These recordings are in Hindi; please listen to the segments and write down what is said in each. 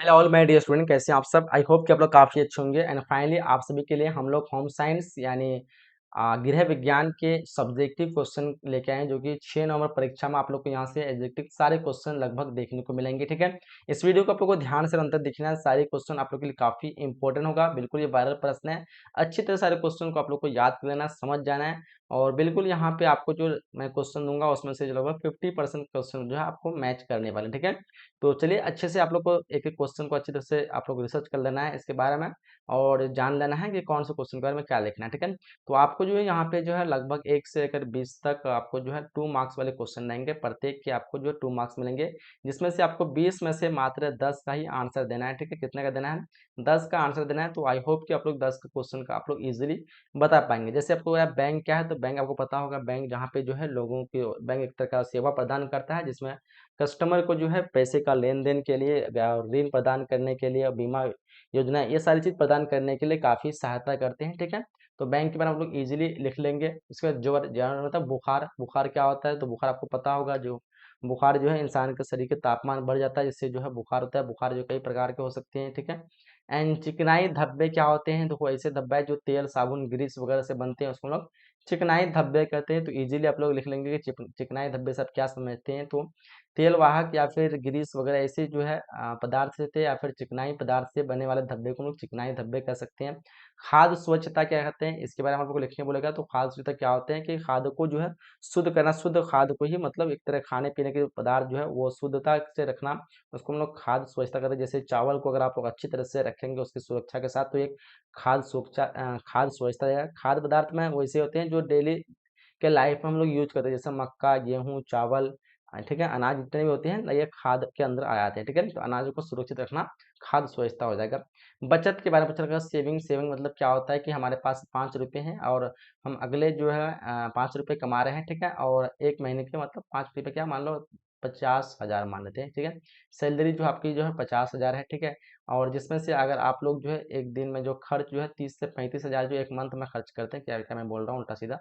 Hello all my dear student, कैसे हैं आप सब। आई होप कि आप लोग काफ़ी अच्छे होंगे। एंड फाइनली आप सभी के लिए हम लोग होम साइंस यानी गृह विज्ञान के सब्जेक्टिव क्वेश्चन लेके आए हैं, जो कि 6 नवंबर परीक्षा में आप लोग को यहाँ से एग्जेक्टिव सारे क्वेश्चन लगभग देखने को मिलेंगे। ठीक है, इस वीडियो को आप लोग को ध्यान से अंत तक देखना है। सारे क्वेश्चन आप लोग के लिए काफ़ी इंपॉर्टेंट होगा। बिल्कुल ये वायरल प्रश्न है, अच्छी तरह सारे क्वेश्चन को आप लोग को याद कर लेना, समझ जाना है। और बिल्कुल यहाँ पे आपको जो मैं क्वेश्चन दूंगा उसमें से जो लगभग 50% क्वेश्चन जो है आपको मैच करने वाले हैं। ठीक है, तो चलिए अच्छे से आप लोग को एक एक क्वेश्चन को अच्छी तरह से आप लोग रिसर्च कर लेना है इसके बारे में, और जान लेना है कि कौन से क्वेश्चन के बारे में क्या लिखना है। ठीक है, तो आपको जो है यहाँ पे जो है लगभग 1 से लेकर 20 तक आपको जो है 2 मार्क्स वाले क्वेश्चन रहेंगे। प्रत्येक के आपको जो है 2 मार्क्स मिलेंगे, जिसमें से आपको 20 में से मात्र 10 का ही आंसर देना है। ठीक है, कितने का देना है? 10 का आंसर देना है। तो आई होप कि आप लोग 10 का क्वेश्चन का आप लोग इजीली बता पाएंगे। जैसे आपको यार बैंक क्या है, तो बैंक आपको पता होगा, बैंक जहाँ पे जो है लोगों की बैंक एक तरह का सेवा प्रदान करता है, जिसमें कस्टमर को जो है पैसे का लेन देन के लिए, ऋण प्रदान करने के लिए, बीमा योजना, ये सारी चीज़ प्रदान करने के लिए काफ़ी सहायता करते हैं। ठीक है, तो बैंक के बारे में आप लोग इजीली लिख लेंगे। इसके बाद जो जानना मतलब बुखार, बुखार क्या होता है, तो बुखार आपको पता होगा, जो बुखार जो है इंसान के शरीर के तापमान बढ़ जाता है, जिससे जो है बुखार होता है। बुखार जो कई प्रकार के हो सकते हैं। ठीक है, एंड चिकनाई धब्बे क्या होते हैं, तो वो ऐसे धब्बे हैं जो तेल, साबुन, ग्रीस वगैरह से बनते हैं, उसको हम लोग चिकनाई धब्बे कहते हैं। तो इजीली आप लोग लिख लेंगे कि चिकनाई धब्बे से आप क्या समझते हैं। तो तेल वाहक या फिर ग्रीस वगैरह ऐसे जो है पदार्थ से थे, या फिर चिकनाई पदार्थ से बने वाले धब्बे को हम लोग चिकनाई धब्बे कह सकते हैं। खाद्य स्वच्छता क्या कहते हैं, इसके बारे में आपको लिखने बोलेगा। तो खाद्य स्वच्छता क्या होते हैं कि खाद्य को जो है शुद्ध करना, शुद्ध खाद्य को ही मतलब एक तरह खाने पीने के पदार्थ जो है वो शुद्धता से रखना, उसको हम लोग खाद्य स्वच्छता कहते हैं। जैसे चावल को अगर आप लोग अच्छी तरह से रखेंगे उसकी सुरक्षा के साथ, तो एक खाद्य स्वच्छता है। खाद्य पदार्थ में वैसे होते हैं जो डेली के लाइफ में हम लोग यूज करते हैं, जैसे मक्का, गेहूँ, चावल, ठीक है, अनाज जितने भी होते हैं ना, ये खाद के अंदर आ जाते हैं। ठीक है, तो अनाज को सुरक्षित रखना खाद्य स्वच्छता हो जाएगा। बचत के बारे में पूछा गया, सेविंग। सेविंग मतलब क्या होता है कि हमारे पास 5 रुपये हैं और हम अगले जो है 5 रुपये कमा रहे हैं। ठीक है, और एक महीने के मतलब 5 रुपये क्या मान लो, 50,000 मान लेते हैं। ठीक है, सैलरी जो आपकी जो है 50,000 है। ठीक है, और जिसमें से अगर आप लोग जो है एक दिन में जो खर्च जो है 30 से 35 हज़ार जो एक मंथ में खर्च करते हैं, क्या क्या मैं बोल रहा हूँ उल्टा सीधा,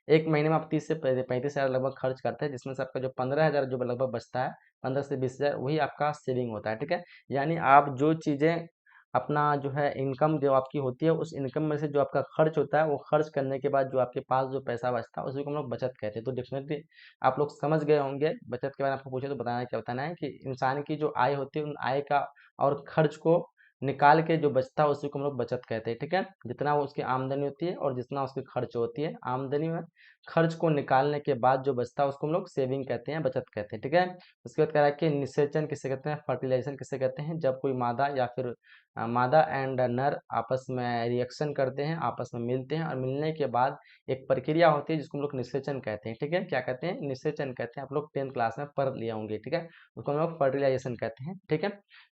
एक महीने में आप 30 से 35 हज़ार लगभग खर्च करते हैं, जिसमें से आपका जो 15,000 जो लगभग बचता है, 15 से 20 हज़ार, वही आपका सेविंग होता है। ठीक है, यानी आप जो चीज़ें अपना जो है इनकम जो आपकी होती है, उस इनकम में से जो आपका खर्च होता है, वो खर्च करने के बाद जो आपके पास जो पैसा बचता है उसी को हम लोग बचत कहते हैं। तो डेफिनेटली आप लोग समझ गए होंगे। बचत के बारे में आपको पूछे तो बताना क्या बताना है कि इंसान की जो आय होती है, उन आय का और खर्च को निकाल के जो बचता है उसी को हम लोग बचत कहते हैं। ठीक है, जितना वो उसकी आमदनी होती है और जितना उसकी खर्च होती है, आमदनी में खर्च को निकालने के बाद जो बचता है उसको हम लोग सेविंग कहते हैं, बचत कहते हैं। ठीक है, उसके बाद कह रहा है कि निषेचन किसे कहते हैं, फर्टिलाइजेशन किसे कहते हैं, जब कोई मादा या फिर मादा एंड नर आपस में रिएक्शन करते हैं, आपस में मिलते हैं, और मिलने के बाद एक प्रक्रिया होती है जिसको हम लोग निषेचन कहते हैं। ठीक है, क्या कहते हैं? निषेचन कहते हैं। आप लोग 10th क्लास में पढ़ लिए होंगे। ठीक है, उसको हम लोग फर्टिलाइजेशन कहते हैं। ठीक है,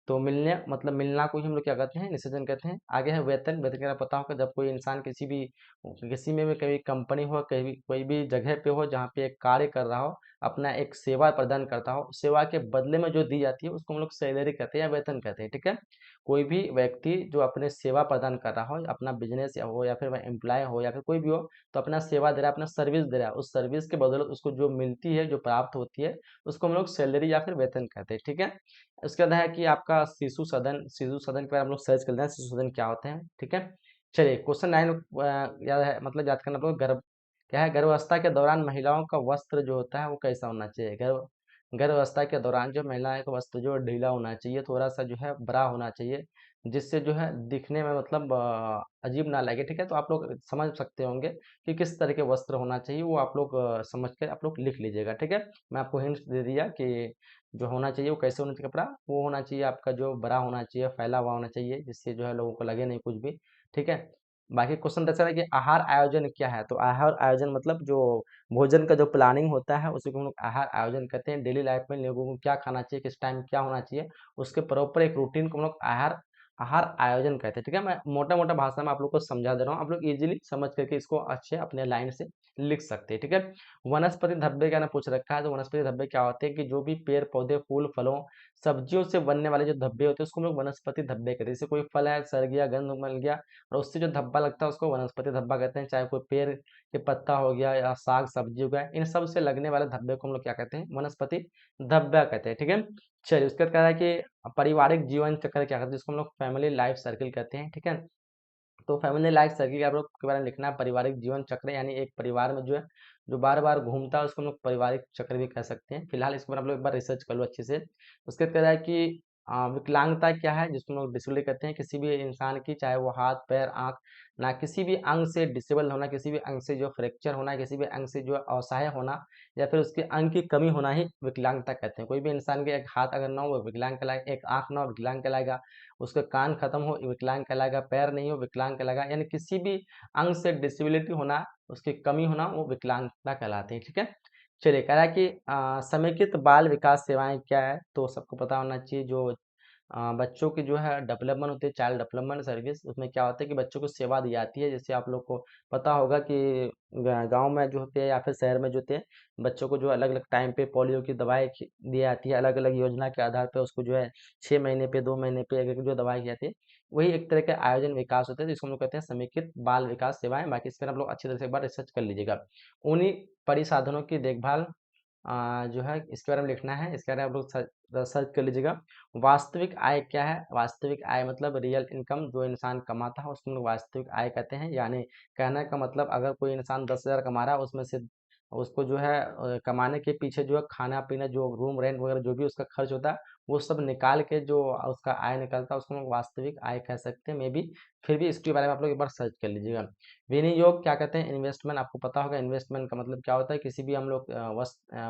तो मिलने मतलब मिलना को ही हम लोग क्या कहते हैं? निषेचन कहते हैं। आगे है वेतन। वेतन का पता होगा, जब कोई इंसान किसी में भी कभी कंपनी हो, कहीं कोई भी जगह पे हो जहाँ पे एक कार्य कर रहा हो, अपना एक सेवा प्रदान करता हो, सेवा के बदले में जो दी जाती है उसको हम लोग सैलरी कहते हैं या वेतन कहते हैं। ठीक है, कोई भी व्यक्ति जो अपने सेवा प्रदान कर रहा हो, अपना बिजनेस या हो या फिर वह एम्प्लॉय हो या फिर कोई भी हो, तो अपना सेवा दे रहा है, अपना सर्विस दे रहा है, उस सर्विस के बदौलत उसको जो मिलती है, जो प्राप्त होती है, उसको हम लोग सैलरी या फिर वेतन कहते हैं। ठीक है, उसके बाद है कि आपका शिशु सदन। शिशु सदन के बारे में हम लोग सर्च कर लें, शिशु सदन क्या होते हैं। ठीक है, चलिए क्वेश्चन 9 याद है, मतलब याद करना पड़ेगा। गर्भ क्या है? गर्भावस्था के दौरान महिलाओं का वस्त्र जो होता है वो कैसा होना चाहिए? गर्भावस्था के दौरान जो महिलाएं का वस्त्र जो ढीला होना चाहिए, थोड़ा सा जो है बड़ा होना चाहिए, जिससे जो है दिखने में मतलब अजीब ना लगे। ठीक है, तो आप लोग समझ सकते होंगे कि किस तरह के वस्त्र होना चाहिए, वो आप लोग समझ कर आप लोग लिख लीजिएगा। ठीक है, मैं आपको हिंट दे दिया कि जो होना चाहिए वो कैसे होना चाहिए कपड़ा, वो होना चाहिए आपका जो बड़ा होना चाहिए, फैला हुआ होना चाहिए, जिससे जो है लोगों को लगे नहीं कुछ भी। ठीक है, बाकी क्वेश्चन दर्शा है कि आहार आयोजन क्या है, तो आहार आयोजन मतलब जो भोजन का जो प्लानिंग होता है उसी को हम लोग आहार आयोजन कहते हैं। डेली लाइफ में लोगों को क्या खाना चाहिए, किस टाइम क्या होना चाहिए, उसके प्रॉपर एक रूटीन को हम लोग आहार आहार आयोजन कहते हैं। ठीक है, मैं मोटा मोटा भाषा में आप लोग को समझा दे रहा हूँ, आप लोग इजीली समझ करके इसको अच्छे अपने लाइन से लिख सकते हैं। ठीक है, वनस्पति धब्बे का ना पूछ रखा है, तो वनस्पति धब्बे क्या होते हैं कि जो भी पेड़ पौधे, फूल, फलों सब्जियों से बनने वाले जो धब्बे होते हैं उसको हम लोग वनस्पति धब्बे कहते हैं। जैसे कोई फल है, सड़ गया, गंध मल गया और उससे जो धब्बा लगता है उसको वनस्पति धब्बा कहते हैं। चाहे कोई पेड़ के पत्ता हो गया या साग सब्जी हो गया, इन सब से लगने वाले धब्बे को हम लोग क्या कहते हैं? वनस्पति धब्बा कहते हैं। ठीक है, चलिए उसके बाद कह रहा है कि पारिवारिक जीवन चक्र क्या कहते हैं, जिसको हम लोग फैमिली लाइफ सर्किल कहते हैं। ठीक है, तो फैमिली लाइफ सर्किल आप लोग के बारे में लिखना है, पारिवारिक जीवन चक्र, यानी एक परिवार में जो है जो बार बार घूमता है उसको हम लोग पारिवारिक चक्र भी कह सकते हैं। फिलहाल इसके ऊपर आप लोग एक बार रिसर्च कर लो अच्छे से। उसके बाद कह रहा है कि विकलांगता क्या है, जिसको हम लोग डिसेबिलिटी कहते हैं। किसी भी इंसान की, चाहे वो हाथ पैर आंख, ना किसी भी अंग से डिसेबल होना, किसी भी अंग से जो फ्रैक्चर होना, किसी भी अंग से जो असहाय होना या फिर उसके अंग की कमी होना ही विकलांगता कहते हैं। कोई भी इंसान के एक हाथ अगर ना हो वो विकलांग कहलाएगा, एक आंख ना हो विकलांग कहलाएगा, उसका कान खत्म हो विकलांग कहलाएगा, पैर नहीं हो विकलांग कहलाएगा, यानी किसी भी अंग से डिसेबिलिटी होना, उसकी कमी होना, वो विकलांगता कहलाते हैं। ठीक है, चलिए कह रहा है कि समेकित बाल विकास सेवाएं क्या है, तो सबको पता होना चाहिए। जो बच्चों की जो है डेवलपमेंट होती है, चाइल्ड डेवलपमेंट सर्विस, उसमें क्या होता है कि बच्चों को सेवा दी जाती है। जैसे आप लोग को पता होगा कि गांव में जो होते हैं या फिर शहर में जो होते हैं, बच्चों को जो अलग अलग टाइम पे पोलियो की दवाई दी जाती है, अलग अलग योजना के आधार पे उसको जो है 6 महीने पे, 2 महीने पे एक जो दवाई की जाती है, वही एक तरह का आयोजन विकास होता है जिसको हम लोग कहते हैं समेकित बाल विकास सेवाएं। बाकी इस पर आप लोग अच्छी तरह से एक बार रिसर्च कर लीजिएगा। उन्हीं परिसाधनों की देखभाल जो है इसके बारे में लिखना है। इसके बारे में आप लोग सर्च कर लीजिएगा। वास्तविक आय क्या है? वास्तविक आय मतलब रियल इनकम, जो इंसान कमाता है उसको हम लोग वास्तविक आय कहते हैं। यानी कहने का मतलब अगर कोई इंसान 10,000 कमा रहा है, उसमें से उसको जो है कमाने के पीछे जो है खाना पीना, जो रूम रेंट वगैरह जो भी उसका खर्च होता है, वो सब निकाल के जो उसका आय निकलता है उसको हम लोग वास्तविक आय कह सकते हैं। मे बी फिर भी इसके बारे में आप लोग एक बार सर्च कर लीजिएगा। विनियोग क्या कहते हैं? इन्वेस्टमेंट, आपको पता होगा इन्वेस्टमेंट का मतलब क्या होता है। किसी भी हम लोग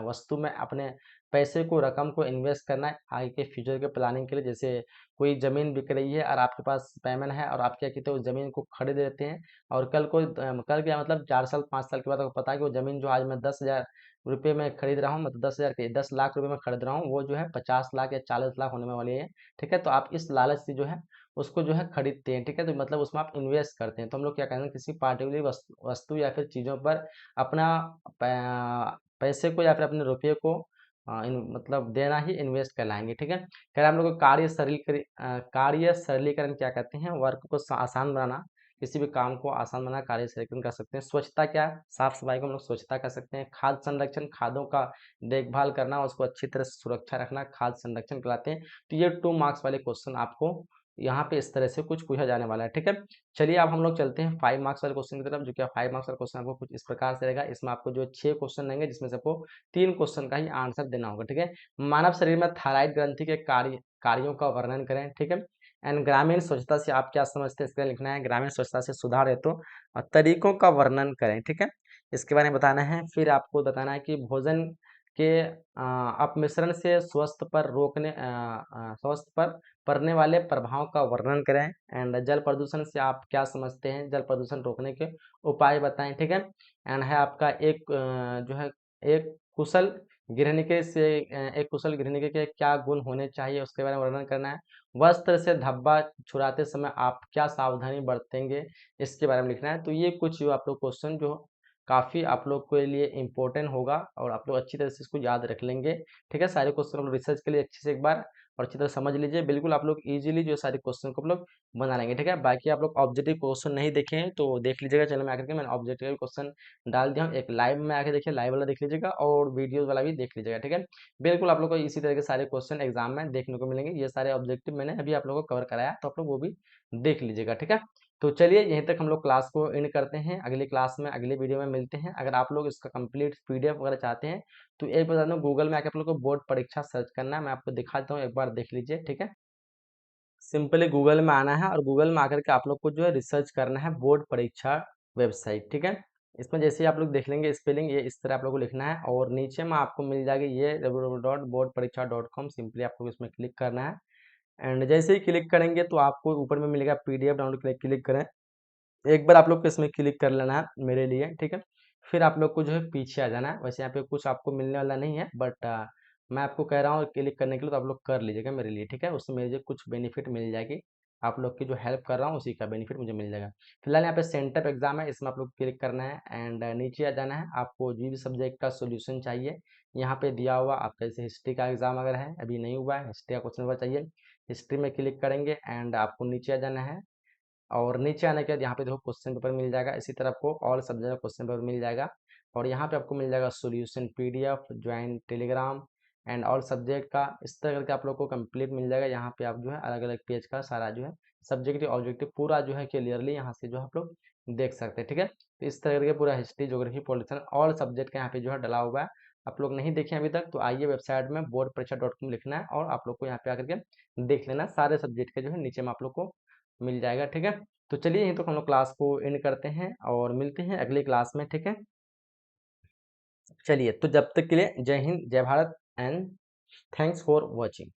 वस्तु में अपने पैसे को, रकम को इन्वेस्ट करना है आगे के फ्यूचर के प्लानिंग के लिए। जैसे कोई ज़मीन बिक रही है और आपके पास पेमेंट है और आप क्या कहते हो उस ज़मीन को खरीद लेते हैं, और कल क्या मतलब 4 साल 5 साल के बाद आपको पता है कि वो ज़मीन जो आज मैं 10,000 रुपये में खरीद रहा हूँ, मतलब 10,000 के 10 लाख रुपये में खरीद रहा हूँ, वो जो है 50 लाख या 40 लाख होने में वाली है। ठीक है, तो आप इस लालच से जो है उसको जो है खरीदते हैं। ठीक है, तो मतलब उसमें आप इन्वेस्ट करते हैं। तो हम लोग क्या कहते हैं, किसी पार्टिकुलर वस्तु या फिर चीज़ों पर अपना पैसे को या फिर अपने रुपये को मतलब देना ही इन्वेस्ट कहलाएंगे। ठीक है, कह रहे हैं हम लोग को कार्य सरलीकरण क्या कहते हैं? वर्क को आसान बनाना, किसी भी काम को आसान बनाना कार्य सरलीकरण कर सकते हैं। स्वच्छता क्या है? साफ सफाई को हम लोग स्वच्छता कर सकते हैं। खाद्य संरक्षण, खादों का देखभाल करना, उसको अच्छी तरह से सुरक्षा रखना, खाद्य संरक्षण कहलाते हैं। तो ये 2 मार्क्स वाले क्वेश्चन आपको यहाँ पे इस तरह से कुछ पूछा जाने वाला है। ठीक है, चलिए अब हम लोग चलते हैं 5 मार्क्स वाले क्वेश्चन की तरफ। जो कि 5 मार्क्स वाला क्वेश्चन आपको कुछ इस प्रकार से रहेगा। इसमें आपको जो 6 क्वेश्चन रहेंगे, जिसमें से आपको 3 क्वेश्चन का ही आंसर देना होगा। ठीक है, मानव शरीर में थायराइड ग्रंथि के कार्यों का वर्णन करें। ठीक है, एंड ग्रामीण स्वच्छता से आप क्या समझते हैं, इसका लिखना है। ग्रामीण स्वच्छता से सुधार हेतु तरीकों का वर्णन करें। ठीक है, इसके बारे में बताना है। फिर आपको बताना है कि भोजन के अपमिश्रण से स्वास्थ्य पर पड़ने वाले प्रभाव का वर्णन करें। एंड जल प्रदूषण से आप क्या समझते हैं, जल प्रदूषण रोकने के उपाय बताएं। ठीक है, एंड है आपका जो है एक कुशल एक कुशल गृहिणी के क्या गुण होने चाहिए, उसके बारे में वर्णन करना है। वस्त्र से धब्बा छुड़ाते समय आप क्या सावधानी बरतेंगे, इसके बारे में लिखना है। तो ये कुछ जो आप लोग क्वेश्चन जो काफ़ी आप लोग के लिए इम्पोर्टेंट होगा और आप लोग अच्छी तरह से इसको याद रख लेंगे। ठीक है, सारे क्वेश्चन आप लोग रिसर्च के लिए अच्छे से एक बार और अच्छी तरह समझ लीजिए। बिल्कुल आप लोग इजीली जो सारे क्वेश्चन को आप लोग बना लेंगे। ठीक है, बाकी आप लोग ऑब्जेक्टिव क्वेश्चन नहीं देखे हैं तो देख लीजिएगा चैनल में आकर के। मैंने ऑब्जेक्टिव क्वेश्चन डाल दिया हूँ, एक लाइव में आके देखिए, लाइव वाला देख लीजिएगा और वीडियो वाला भी देख लीजिएगा। ठीक है, बिल्कुल आप लोग को इसी तरह के सारे क्वेश्चन एग्जाम में देखने को मिलेंगे। ये सारे ऑब्जेक्टिव मैंने अभी आप लोगों को कवर कराया, तो आप लोग वो भी देख लीजिएगा। ठीक है, तो चलिए यहीं तक हम लोग क्लास को एंड करते हैं। अगली क्लास में अगले वीडियो में मिलते हैं। अगर आप लोग इसका कंप्लीट पीडीएफ वगैरह चाहते हैं तो एक बता दूं, गूगल में आके आप लोग को बोर्ड परीक्षा सर्च करना है। मैं आपको दिखाता हूँ, एक बार देख लीजिए। ठीक है, सिंपली गूगल में आना है और गूगल में आकर के आप लोग को जो है रिसर्च करना है बोर्ड परीक्षा वेबसाइट। ठीक है, इसमें जैसे ही आप लोग देख लेंगे स्पेलिंग, ये इस तरह आप लोग को लिखना है और नीचे में आपको मिल जाएगी ये www.boardpariksha.com। सिंपली आपको इसमें क्लिक करना है एंड जैसे ही क्लिक करेंगे तो आपको ऊपर में मिलेगा पीडीएफ डाउनलोड, क्लिक करें। एक बार आप लोग को इसमें क्लिक कर लेना है मेरे लिए। ठीक है, फिर आप लोग को जो है पीछे आ जाना है। वैसे यहाँ पे कुछ आपको मिलने वाला नहीं है, बट मैं आपको कह रहा हूँ क्लिक करने के लिए, तो आप लोग कर लीजिएगा मेरे लिए। ठीक है, उससे मुझे कुछ बेनिफिट मिल जाएगी। आप लोग की जो हेल्प कर रहा हूँ उसी का बेनिफिट मुझे मिल जाएगा। फिलहाल यहाँ पे सेंटर एग्जाम है, इसमें आप लोग क्लिक करना है एंड नीचे आ जाना है। आपको जो भी सब्जेक्ट का सोल्यूशन चाहिए यहाँ पे दिया हुआ आपका जैसे हिस्ट्री का एग्जाम अगर है, अभी नहीं हुआ है, हिस्ट्री का क्वेश्चन पेपर चाहिए, हिस्ट्री में क्लिक करेंगे एंड आपको नीचे आ जाना है। और नीचे आने के बाद यहाँ पे देखो क्वेश्चन पेपर मिल जाएगा, इसी तरह आपको ऑल सब्जेक्ट का क्वेश्चन पेपर मिल जाएगा। और यहाँ पे आपको मिल जाएगा solution PDF, join Telegram and all subject का, इस तरह करके आप लोग को कंप्लीट मिल जाएगा। यहाँ पे आप जो है अलग अलग पेज का सारा जो है सब्जेक्टिव ऑब्जेक्टिव पूरा जो है क्लियरली यहाँ से जो है आप लोग देख सकते हैं, ठीक है। तो इस तरह करके पूरा history, geography, politician all subject का यहाँ पे जो है डला हुआ है। आप लोग नहीं देखे अभी तक तो आइए वेबसाइट में boardpareksha.com लिखना है और आप लोग को यहाँ पे आकर के देख लेना, सारे सब्जेक्ट के जो है नीचे में आप लोग को मिल जाएगा, ठीक है। तो चलिए यहीं तो हम लोग क्लास को एंड करते हैं और मिलते हैं अगली क्लास में, ठीक है। चलिए तो जब तक के लिए जय हिंद, जय Bharat and thanks for watching.